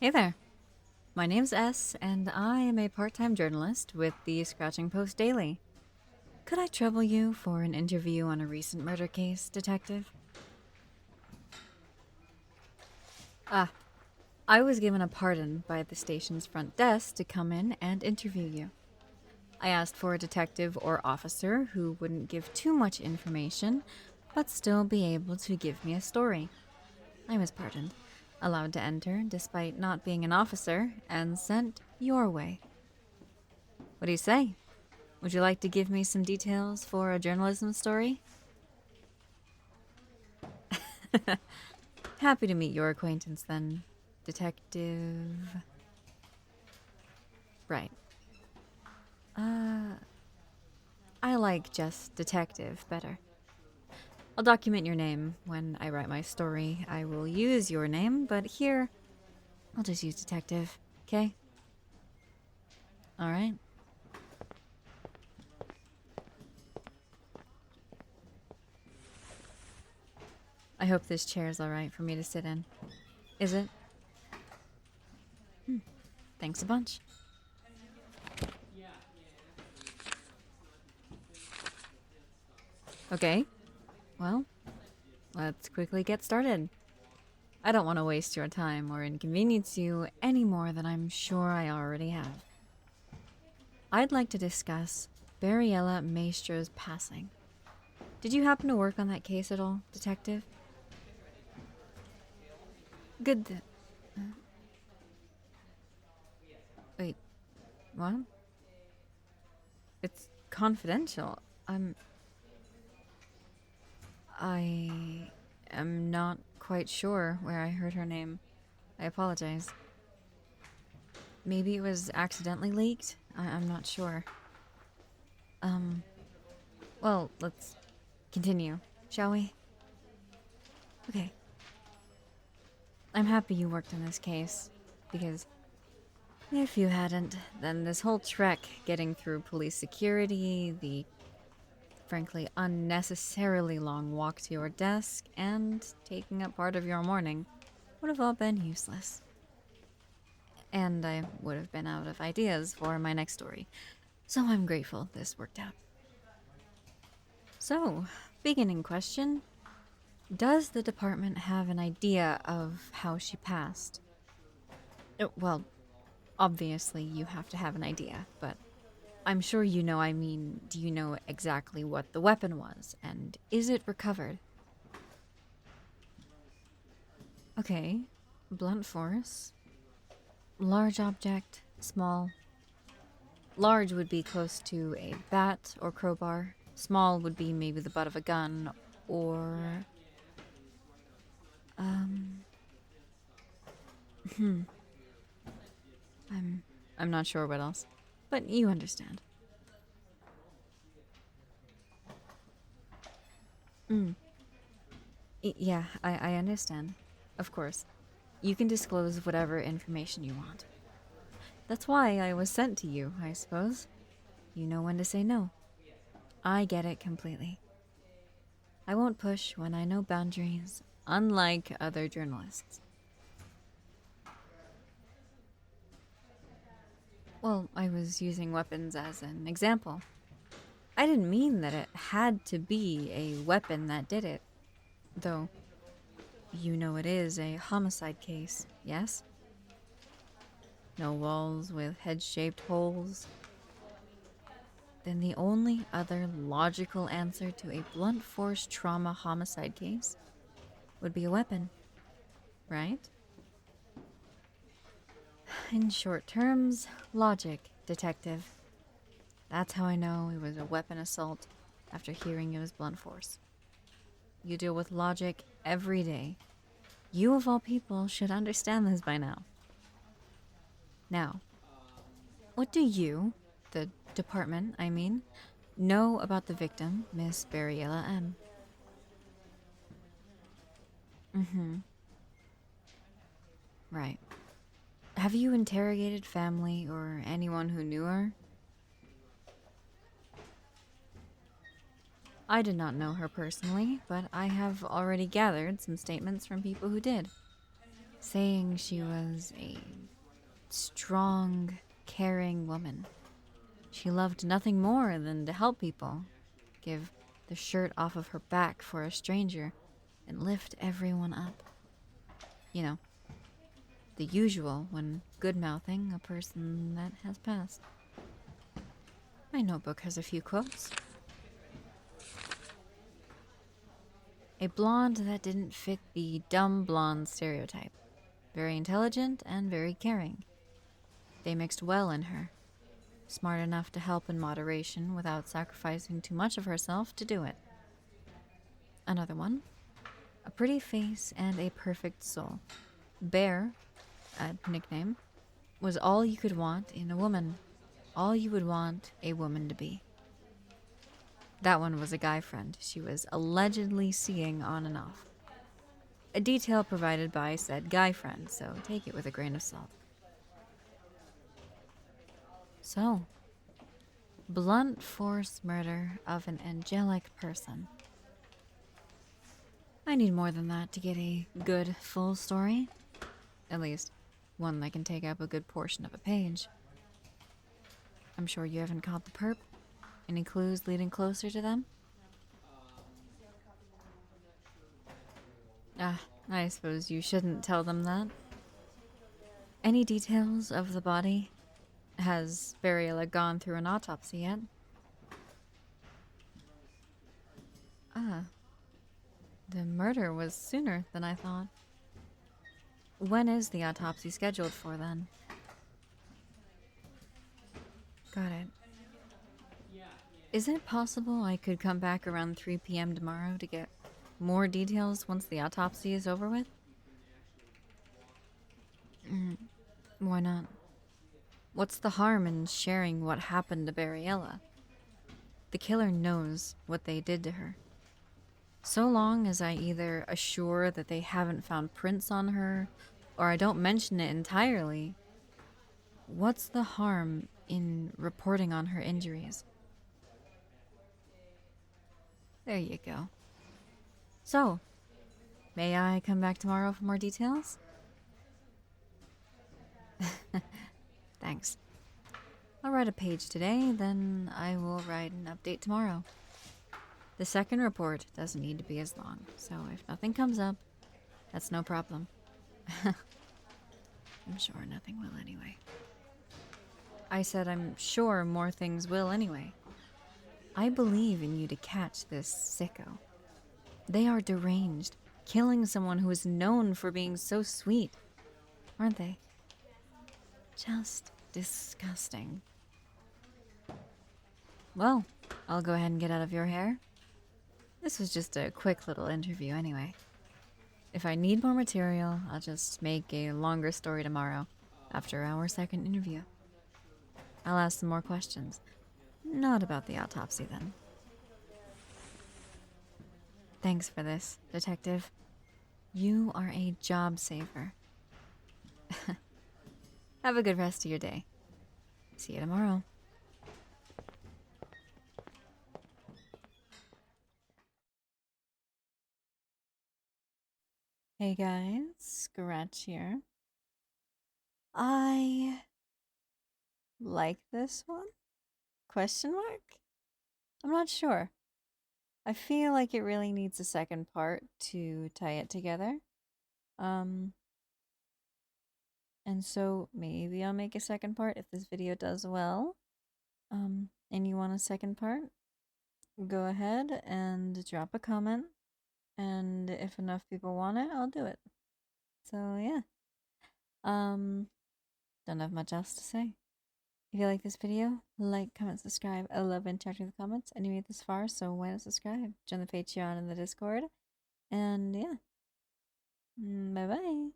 Hey there. My name's S, and I am a part-time journalist with the Scratching Post Daily. Could I trouble you for an interview on a recent murder case, detective? I was given a pardon by the station's front desk to come in and interview you. I asked for a detective or officer who wouldn't give too much information, but still be able to give me a story. I was pardoned, allowed to enter despite not being an officer, and sent your way. What do you say? Would you like to give me some details for a journalism story? Happy to meet your acquaintance then, Detective. Right. I like just detective better. I'll document your name when I write my story. I will use your name, but here, I'll just use detective, okay? Alright. I hope this chair's alright for me to sit in. Is it? Thanks a bunch. Okay. Well, let's quickly get started. I don't want to waste your time or inconvenience you any more than I'm sure I already have. I'd like to discuss Beriella Maestro's passing. Did you happen to work on that case at all, detective? Good. Wait, what? It's confidential. I am not quite sure where I heard her name. I apologize. Maybe it was accidentally leaked? I'm not sure. Well, let's continue, shall we? Okay. I'm happy you worked on this case, because if you hadn't, then this whole trek getting through police security, the frankly unnecessarily long walk to your desk, and taking up part of your morning would have all been useless. And I would have been out of ideas for my next story. So I'm grateful this worked out. So, beginning question. Does the department have an idea of how she passed? Well, obviously you have to have an idea, but I'm sure you know, do you know exactly what the weapon was, and is it recovered? Okay, blunt force. Large object, small. Large would be close to a bat or crowbar. Small would be maybe the butt of a gun, or... I'm not sure what else, but you understand. Yeah, I understand. Of course. You can disclose whatever information you want. That's why I was sent to you, I suppose. You know when to say no. I get it completely. I won't push when I know boundaries, unlike other journalists. Well, I was using weapons as an example. I didn't mean that it had to be a weapon that did it. Though, you know it is a homicide case, yes? No walls with head-shaped holes. Then the only other logical answer to a blunt force trauma homicide case would be a weapon, right? In short terms, logic, detective. That's how I know it was a weapon assault after hearing it was blunt force. You deal with logic every day. You, of all people, should understand this by now. Now, what do you, the department, I mean, know about the victim, Miss Beriella M? Right. Have you interrogated family or anyone who knew her? I did not know her personally, but I have already gathered some statements from people who did. saying she was a strong, caring woman. She loved nothing more than to help people, give the shirt off of her back for a stranger, and lift everyone up. You know, the usual when good-mouthing a person that has passed. My notebook has a few quotes. A blonde that didn't fit the dumb blonde stereotype. Very intelligent and very caring. They mixed well in her. Smart enough to help in moderation without sacrificing too much of herself to do it. Another one. A pretty face and a perfect soul. Bear, a nickname, was all you could want in a woman. All you would want a woman to be. That one was a guy friend she was allegedly seeing on and off. A detail provided by said guy friend, so take it with a grain of salt. So, blunt force murder of an angelic person. I need more than that to get a good, full story. At least, one that can take up a good portion of a page. I'm sure you haven't caught the perp. Any clues leading closer to them? I suppose you shouldn't tell them that. Any details of the body? Has Beriella gone through an autopsy yet? The murder was sooner than I thought. When is the autopsy scheduled for, then? Got it. Is it possible I could come back around 3 p.m. tomorrow to get more details once the autopsy is over with? Why not? What's the harm in sharing what happened to Beriella? The killer knows what they did to her. So long as I either assure that they haven't found prints on her, or I don't mention it entirely, what's the harm in reporting on her injuries? There you go. So, may I come back tomorrow for more details? Thanks. I'll write a page today, then I will write an update tomorrow. The second report doesn't need to be as long, so if nothing comes up, that's no problem. I'm sure nothing will anyway. I said I'm sure more things will anyway. I believe in you to catch this sicko. They are deranged, killing someone who is known for being so sweet, aren't they? Just disgusting. Well, I'll go ahead and get out of your hair. This was just a quick little interview anyway. If I need more material, I'll just make a longer story tomorrow after our second interview. I'll ask some more questions. Not about the autopsy, then. Thanks for this, Detective. You are a job saver. Have a good rest of your day. See you tomorrow. Hey guys, Scratch here. I like this one? Question mark? I'm not sure. I feel like it really needs a second part to tie it together. And so maybe I'll make a second part if this video does well. And you want a second part? Go ahead and drop a comment. And if enough people want it, I'll do it. So yeah. Don't have much else to say. If you like this video, like, comment, subscribe. I love interacting with the comments. And you made it this far, so why not subscribe? Join the Patreon and the Discord. And yeah. Bye bye.